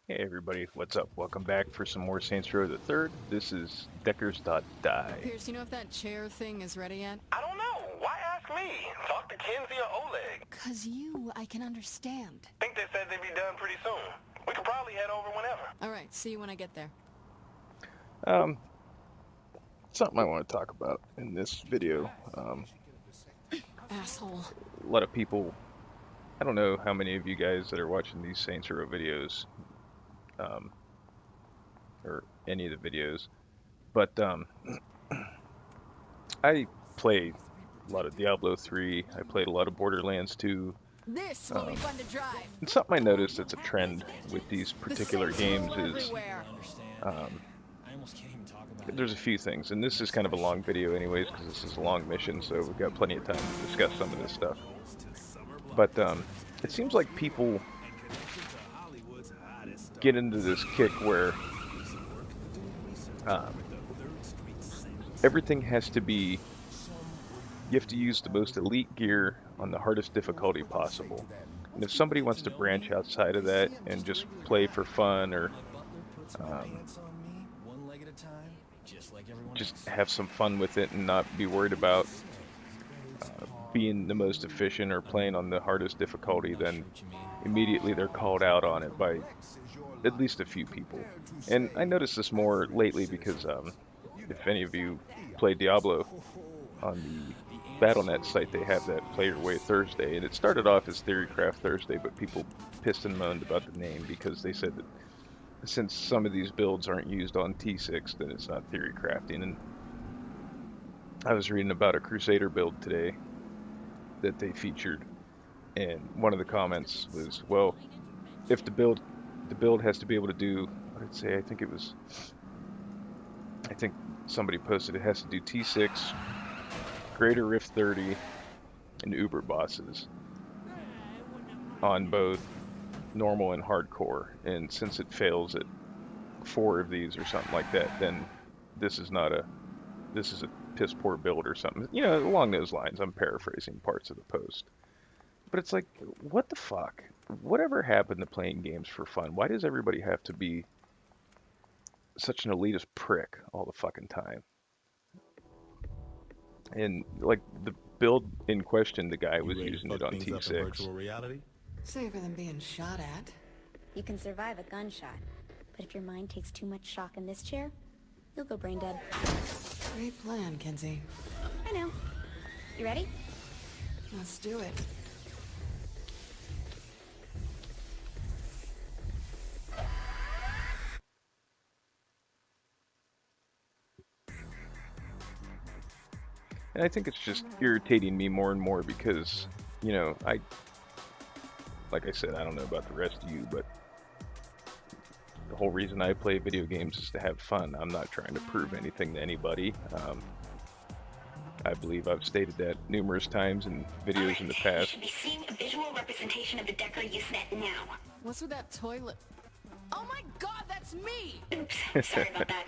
Hey everybody, what's up? Welcome back for some more Saints Row the Third. This is Deckers.die. Pierce, you know if that chair thing is ready yet? I don't know. Why ask me? Talk to Kenzie or Oleg. 'Cause you, I can understand. Think they said they'd be done pretty soon. We could probably head over whenever. Alright, see you when I get there. Um, Something I want to talk about in this video. Asshole. A lot of people, I don't know how many of you guys that are watching these Saints Row videos, um, or any of the videos, but I played a lot of Diablo 3, I played a lot of Borderlands 2. This will be fun to drive. And something I noticed that's a trend with these The particular Saints games roll is everywhere. there's a few things, and this is kind of a long video anyways because this is a long mission, so we've got plenty of time to discuss some of this stuff. But it seems like people get into this kick where everything has to be, you have to use the most elite gear on the hardest difficulty possible. And if somebody wants to branch outside of that and just play for fun or just have some fun with it and not be worried about being the most efficient or playing on the hardest difficulty, then immediately they're called out on it by at least a few people. And I noticed this more lately because if any of you play Diablo, on the Battle.net site they have that Play Your Way Thursday, and it started off as Theorycraft Thursday, but people pissed and moaned about the name because they said that since some of these builds aren't used on T6, then it's not theory crafting. And I was reading about a Crusader build today that they featured, and one of the comments was, well, if the build has to be able to do, what did it say? I think somebody posted it has to do T6, Greater Rift 30, and Uber bosses on both normal and hardcore, and since it fails at 4 of these or something like that, then this is a piss poor build or something, you know, along those lines. I'm paraphrasing parts of the post, but it's like, what the fuck, whatever happened to playing games for fun? Why does everybody have to be such an elitist prick all the fucking time? And like the build in question, the guy was using it on T6. Safer than being shot at. You can survive a gunshot, but if your mind takes too much shock in this chair, you'll go brain dead. Great plan, Kenzie. I know. You ready? Let's do it. And I think it's just irritating me more and more because, you know, like I said, I don't know about the rest of you, but the whole reason I play video games is to have fun. I'm not trying to prove anything to anybody. I believe I've stated that numerous times in videos in the You past. should be seeing a visual representation of the Decker Usenet now. What's with that toilet? Oh my god, that's me! Oops, sorry about that.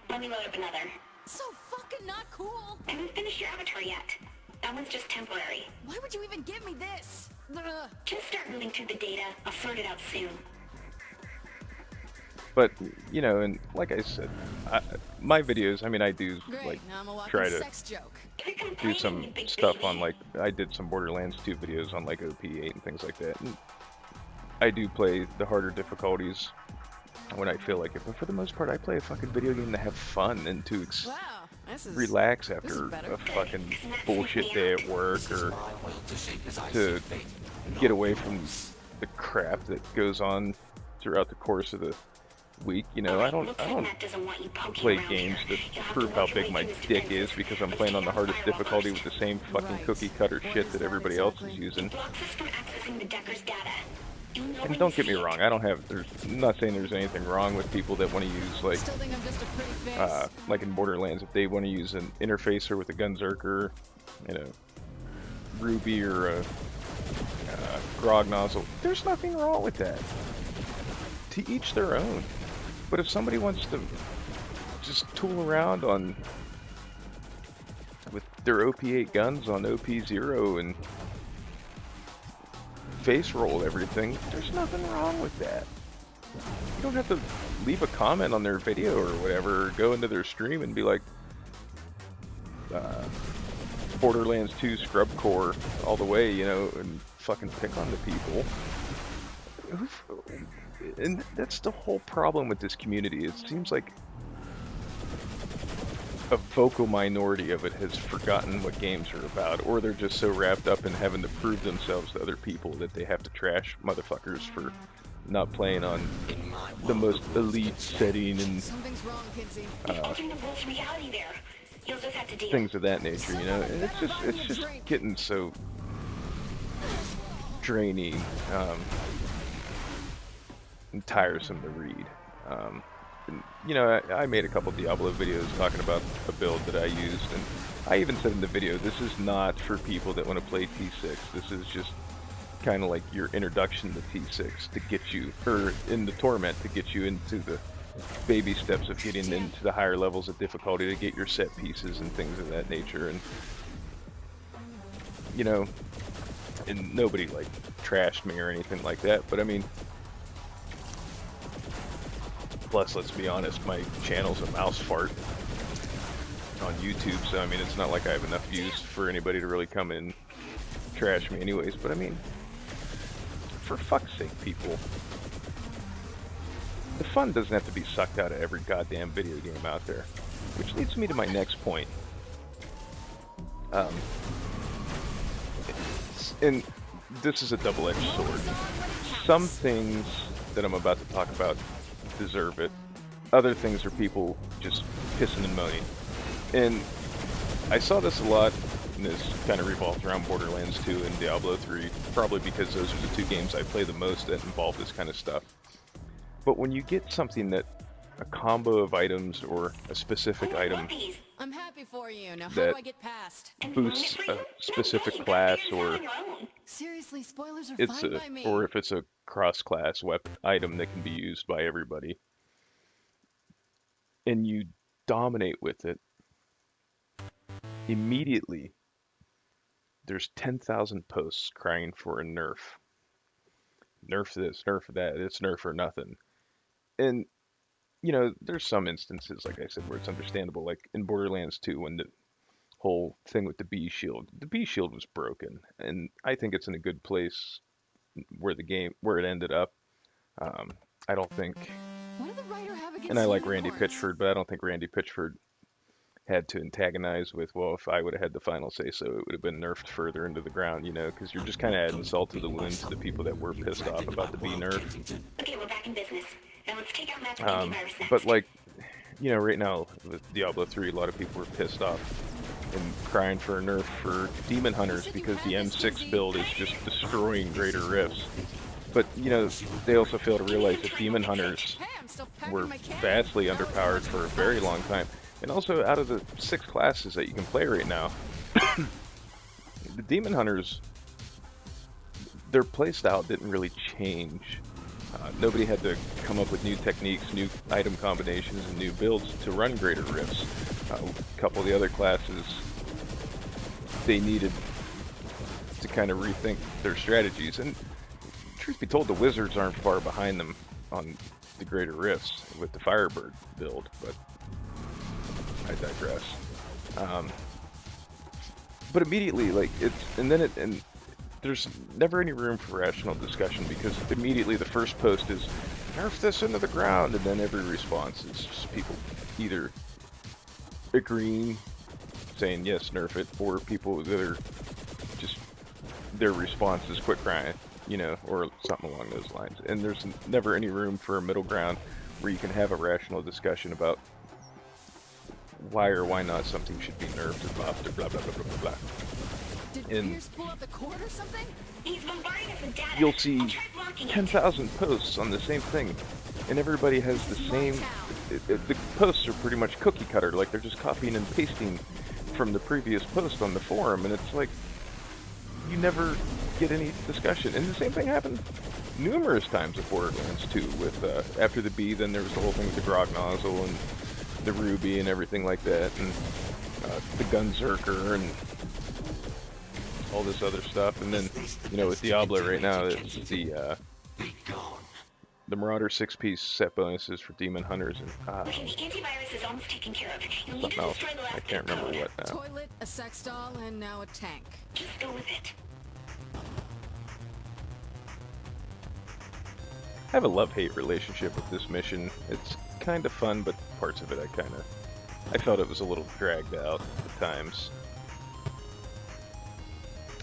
Let me load up another. So fucking not cool! I haven't finished your avatar yet. That one's just temporary. Why would you even give me this? Ugh. Just start moving through the data. I'll sort it out soon. But, you know, and like I said, my videos, I mean, I do Great, like now I'm a walking try to sex joke. Click on do play, some you big stuff baby. on, like, I did some Borderlands 2 videos on like OP8 and things like that. And I do play the harder difficulties when I feel like it, but for the most part I play a fucking video game to have fun and to Wow, this is... relax this after is better. a fucking bullshit day at work, or to get away from the crap that goes on throughout the course of the week. You know, I don't Looks like Matt doesn't want you poking play around games here. to You'll have prove to how work your big way my through his dick defenses. is because I'm Let's playing take on the out hardest firewall difficulty first. with the same fucking Right. cookie cutter What shit is that that everybody else is exactly? using. It blocks us from accessing the Decker's data. You'll know when And don't you get me see it. wrong, I'm not saying there's anything wrong with people that want to use, like, Still think I'm just a pretty face? like in Borderlands, if they want to use an interfacer with a Gunzerker, you know, Ruby or a Grog nozzle, there's nothing wrong with that. To each their own. But if somebody wants to just tool around with their OP8 guns on OP0 and face roll everything, there's nothing wrong with that. You don't have to leave a comment on their video or whatever, or go into their stream and be like, Borderlands 2 scrub core all the way, you know, and fucking pick on the people. And that's the whole problem with this community. It seems like a vocal minority of it has forgotten what games are about, or they're just so wrapped up in having to prove themselves to other people that they have to trash motherfuckers for not playing on the most elite setting and Something's wrong, Kinsey. Alternate world reality there. You'll just have to deal. things of that nature, you know. And it's just getting so draining and tiresome to read. And, you know, I made a couple Diablo videos talking about a build that I used, and I even said in the video, this is not for people that want to play T6. This is just kind of like your introduction to T6 to get you, or in the Torment, to get you into the baby steps of getting into the higher levels of difficulty, to get your set pieces and things of that nature. And, you know, and nobody like trashed me or anything like that, but I mean, plus, let's be honest, my channel's a mouse fart on YouTube, so I mean, it's not like I have enough views for anybody to really come in and trash me anyways, but I mean, for fuck's sake, people. The fun doesn't have to be sucked out of every goddamn video game out there. Which leads me to my next point. And this is a double-edged sword. Some things that I'm about to talk about deserve it. Other things are people just pissing and moaning. And I saw this a lot, and this kind of revolved around Borderlands 2 and Diablo 3, probably because those are the two games I play the most that involve this kind of stuff. But when you get something that, a combo of items or a specific item I'm happy for you. Now how that do I get past? boosts a specific class, or Seriously, spoilers are it's fine a, by me. or if it's a cross-class weapon item that can be used by everybody, and you dominate with it, immediately there's 10,000 posts crying for a nerf. Nerf this, nerf that, it's nerf or nothing. And, you know, there's some instances, like I said, where it's understandable, like in Borderlands 2 when the whole thing with the bee shield. The bee shield was broken, and I think it's in a good place where it ended up. I don't think, What did the writer have against and I like Randy unicorns? Pitchford, but I don't think Randy Pitchford had to antagonize with, well, if I would have had the final say so, it would have been nerfed further into the ground, you know, because you're just kind of adding salt to the wound to the people that were pissed off about the bee nerf. Okay, we're back in business. Now let's take out Matt's antivirus next. But like, you know, right now with Diablo 3, a lot of people were pissed off and crying for a nerf for Demon Hunters because the M6 build is just destroying Greater Rifts. But, you know, they also fail to realize that Demon Hunters Hey, I'm still packing were my can. vastly underpowered for a very long time. And also, out of the 6 classes that you can play right now, the Demon Hunters, their playstyle didn't really change. Nobody had to come up with new techniques, new item combinations, and new builds to run Greater Rifts. A couple of the other classes, they needed to kind of rethink their strategies. And truth be told, the Wizards aren't far behind them on the Greater Rifts with the Firebird build, but I digress. But immediately, like, and there's never any room for rational discussion, because immediately the first post is, nerf this into the ground, and then every response is just people either agreeing, saying yes, nerf it, or people that are just, their response is quit crying, you know, or something along those lines. And there's never any room for a middle ground where you can have a rational discussion about why or why not something should be nerfed or buffed or blah blah blah blah blah blah. Did And Pierce pull out the cord or something? He's bombarding us with data. you'll see I'll try blocking it. 10,000 posts on the same thing, and everybody has the same. The posts are pretty much cookie cutter, like they're just copying and pasting from the previous post on the forum, and it's like you never get any discussion. And the same thing happened numerous times with Borderlands 2 with after the bee, then there was the whole thing with the Grog Nozzle and the Ruby and everything like that, and the Gunzerker and all this other stuff. And then, you know, with Diablo right now, it's the the Marauder 6-piece set bonuses for Demon Hunters and Okay, the antivirus is almost taken care of. You'll need something to else. destroy the last I can't remember code. what now. Toilet, a sex doll, and now a tank. Just go with it. I have a love-hate relationship with this mission. It's kind of fun, but parts of it I felt it was a little dragged out at times.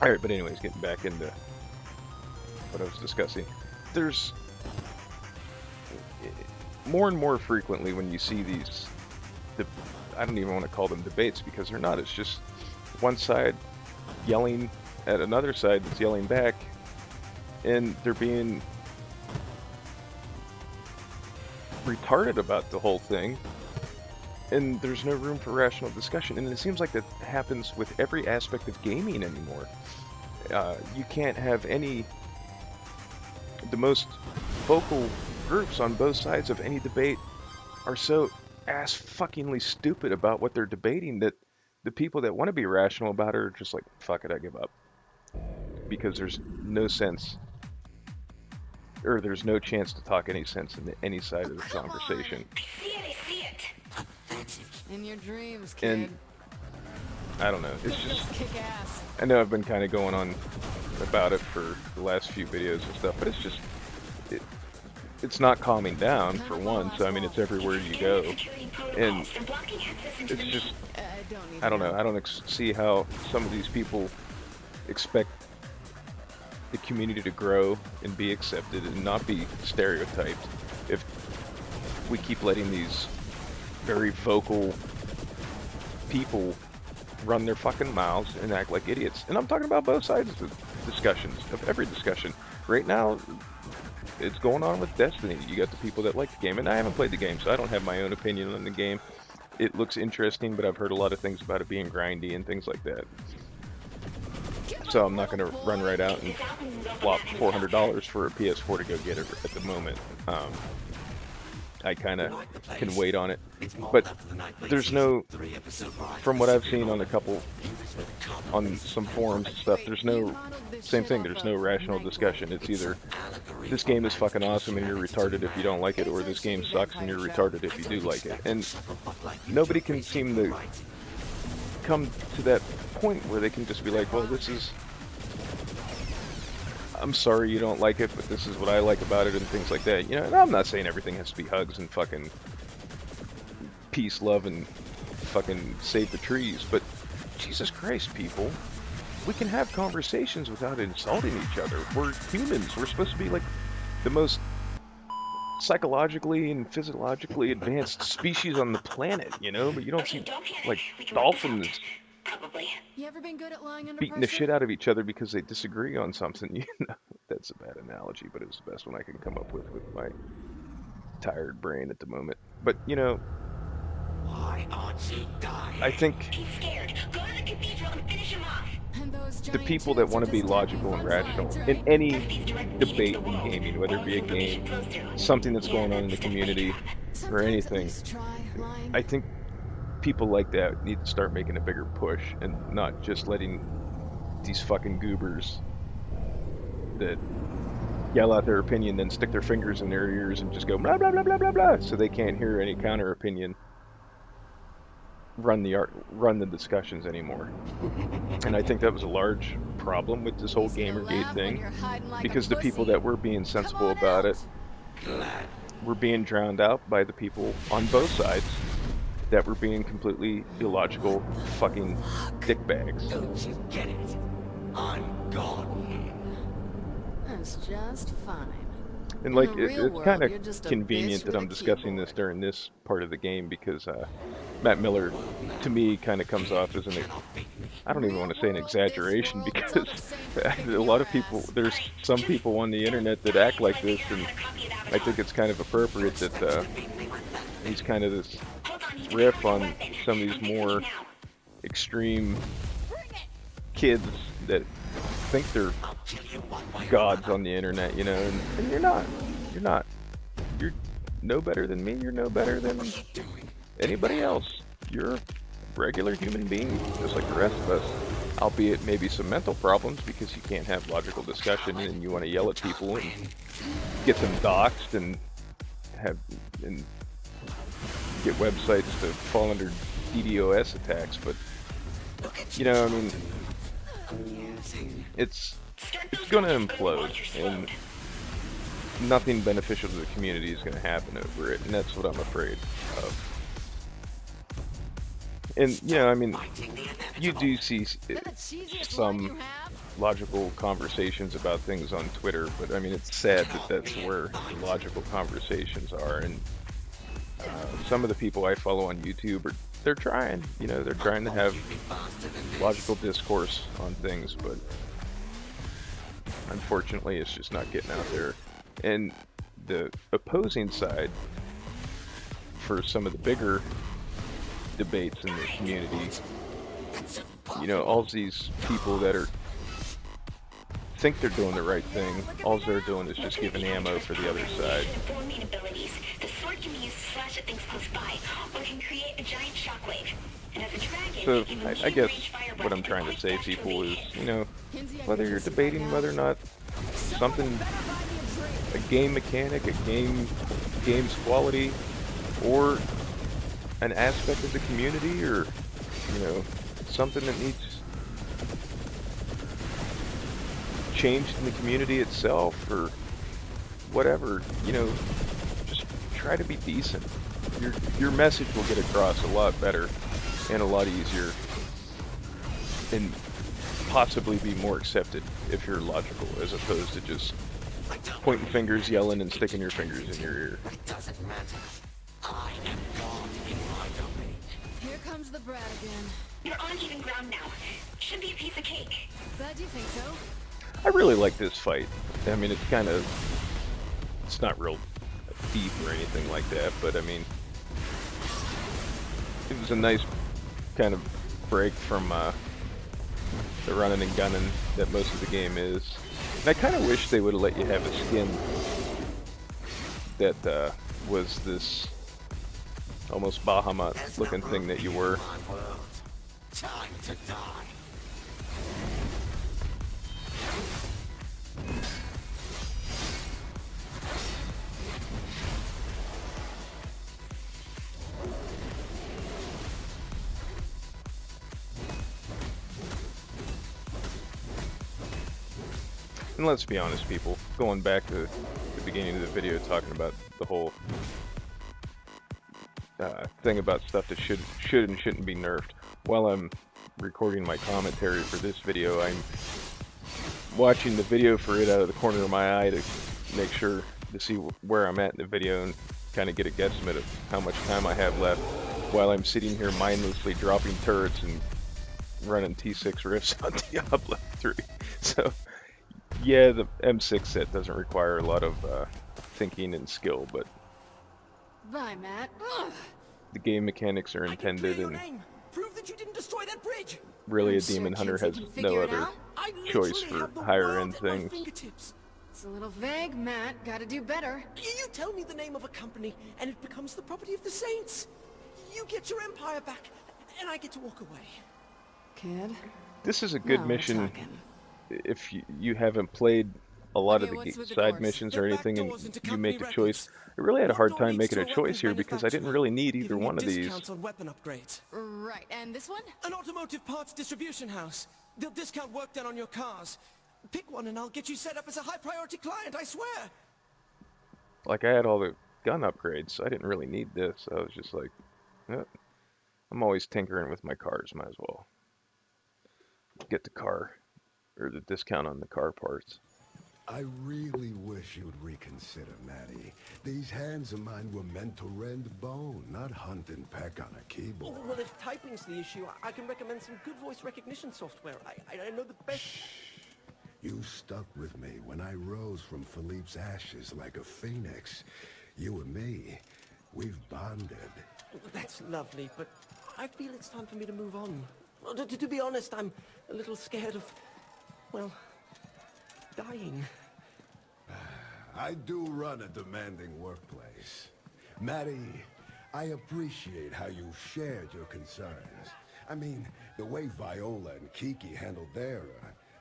Alright, but anyways, getting back into what I was discussing. There's more and more frequently when you see these, I don't even want to call them debates because they're not. It's just one side yelling at another side that's yelling back, and they're being retarded about the whole thing, and there's no room for rational discussion. And it seems like that happens with every aspect of gaming anymore. You can't have the most vocal groups on both sides of any debate are so ass-fuckingly stupid about what they're debating that the people that want to be rational about it are just like, fuck it, I give up. Because there's no sense, or there's no chance to talk any sense in any side of the conversation. I see it. In your dreams, kid. And I don't know, it's just, Kick ass. I know I've been kind of going on about it for the last few videos and stuff, but it's just, it's not calming down for one, so I mean it's everywhere you go, and it's just, I don't know, I don't see how some of these people expect the community to grow and be accepted and not be stereotyped if we keep letting these very vocal people run their fucking mouths and act like idiots. And I'm talking about both sides of the discussions, of every discussion. Right now, it's going on with Destiny. You got the people that like the game, and I haven't played the game, so I don't have my own opinion on the game. It looks interesting, but I've heard a lot of things about it being grindy and things like that. So I'm not going to run right out and flop $400 for a PS4 to go get it at the moment. I kind of can wait on it, but there's no, from what I've seen on on some forums and stuff, there's no, same thing, there's no rational discussion. It's either, this game is fucking awesome and you're retarded if you don't like it, or this game sucks and you're retarded if you do like it. And nobody can seem to come to that point where they can just be like, well, this is, I'm sorry you don't like it, but this is what I like about it, and things like that. You know, and I'm not saying everything has to be hugs and fucking peace, love, and fucking save the trees, but Jesus Christ, people, we can have conversations without insulting each other. We're humans. We're supposed to be like the most psychologically and physiologically advanced species on the planet, you know? But you don't see like dolphins Probably. You ever been good at lying under beating the pressure? shit out of each other because they disagree on something. You know, that's a bad analogy, but it was the best one I can come up with my tired brain at the moment. But you know, Why aren't you dying? I think He's scared. Go to the cathedral and finish him off. And those the giant people that tubes want are to be just logical and tapping rational fun in sides, any He's directed debate into the in wall. gaming, whether it be a All the game, information flows through. something that's going on in the Yeah, community, right? or Sometimes at anything, least try lying. I think people like that need to start making a bigger push and not just letting these fucking goobers that yell out their opinion, then stick their fingers in their ears and just go blah blah blah blah blah blah, so they can't hear any counter opinion, run the discussions anymore. And I think that was a large problem with this whole Easy to Gamergate laugh when thing, you're hiding like a because the people pussy. that were being sensible on about out. it were being drowned out by the people on both sides that were being completely illogical fucking dickbags. Don't you get it? I'm gone. That's just fine. And In like, the real it's world, kind of you're just a convenient bitch that with I'm a discussing this keyboard. during this part of the game, because Matt Miller, to me, kind of comes off as I don't even want to say an exaggeration, because a lot of people, there's some people on the internet that act like this, and I think it's kind of appropriate that he's kind of this riff on some of these more extreme kids that think they're gods on the internet, you know, and you're not. You're not. You're no better than me. You're no better than anybody else. You're a regular human being, just like the rest of us. Albeit maybe some mental problems because you can't have logical discussion and you want to yell at people and get them doxxed and get websites to fall under DDoS attacks, but you know, I mean, it's going to implode, and nothing beneficial to the community is going to happen over it, and that's what I'm afraid of. And you know, I mean, you do see That cheesiest one some you have? logical conversations about things on Twitter, but I mean, it's sad that that's where the logical conversations are. And some of the people I follow on YouTube they're trying, you know, they're trying to have logical discourse on things, but unfortunately it's just not getting out there. And the opposing side for some of the bigger debates in the community, you know, all these people that think they're doing the right thing, all they're doing is just giving ammo for the other side. The sword can be used to slash at things close by, or can create a giant shockwave. And as a dragon, So it can I guess what I'm trying to say, people, is, you know, whether you're debating whether or not something, a game mechanic, a game's quality, or an aspect of the community, or, you know, something that needs changed in the community itself, or whatever, you know, just try to be decent. Your message will get across a lot better and a lot easier, and possibly be more accepted if you're logical, as opposed to just pointing fingers, yelling, and sticking your fingers in your ear. It doesn't matter. I am God in my domain. Here comes the brat again. You're on even ground now. Should be a piece of cake. Glad you think so. I really like this fight. I mean, it's kind of, it's not real deep or anything like that, but I mean, it was a nice kind of break from the running and gunning that most of the game is. And I kind of wish they would have let you have a skin that was this almost Bahamut looking thing that you were. My world. Time to die. And let's be honest, people, going back to the beginning of the video talking about the whole thing about stuff that should and shouldn't be nerfed. While I'm recording my commentary for this video, I'm watching the video for it out of the corner of my eye to make sure to see where I'm at in the video and kind of get a guesstimate of how much time I have left, while I'm sitting here mindlessly dropping turrets and running T6 riffs on Diablo 3. So yeah, the M6 set doesn't require a lot of thinking and skill, but Bye, Matt. Ugh. the game mechanics are intended, and Prove that you didn't destroy that bridge. really a I'm sure demon hunter Kinsey has can no figure it other out. I choice literally for have the higher world end at my things. fingertips. It's a little vague, Matt. Gotta do better. You tell me the name of a company, and it becomes the property of the saints. You get your empire back, and I get to walk away. Kid. This is a good Now we're mission talking. if you haven't played a lot Okay, of what's the with the side doors? missions or They're anything, and backdoors into you company make a records. choice. I really had a hard One door time leads making a to a choice weapons here because I didn't really need either giving one me of these. discounts on weapon upgrades. Right, and this one? An automotive parts distribution house. They'll discount work done on your cars. Pick one and I'll get you set up as a high priority client, I swear. Like, I had all the gun upgrades, so I didn't really need this. I was just like, eh, I'm always tinkering with my cars, might as well get the car, or the discount on the car parts. I really wish you'd reconsider, Maddie. These hands of mine were meant to rend bone, not hunt and peck on a keyboard. Well, if typing's the issue, I can recommend some good voice recognition software. I know the best... You stuck with me when I rose from Philippe's ashes like a phoenix. You and me, we've bonded. That's lovely, but I feel it's time for me to move on. To be honest, I'm a little scared of, well, dying. I do run a demanding workplace. Maddie, I appreciate how you shared your concerns. I mean, the way Viola and Kiki handled their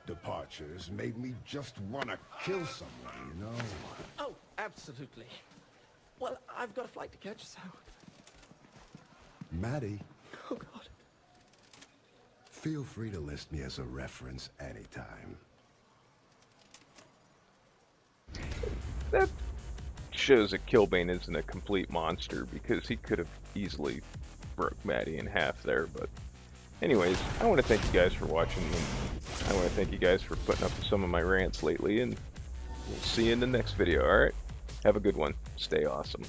departures made me just want to kill someone, you know? Oh, absolutely. Well, I've got a flight to catch, so... Maddie, Oh, God. feel free to list me as a reference anytime. That shows that Killbane isn't a complete monster, because he could have easily broke Maddie in half there. But anyways, I want to thank you guys for watching, and I want to thank you guys for putting up with some of my rants lately, and we'll see you in the next video. Alright, have a good one, stay awesome.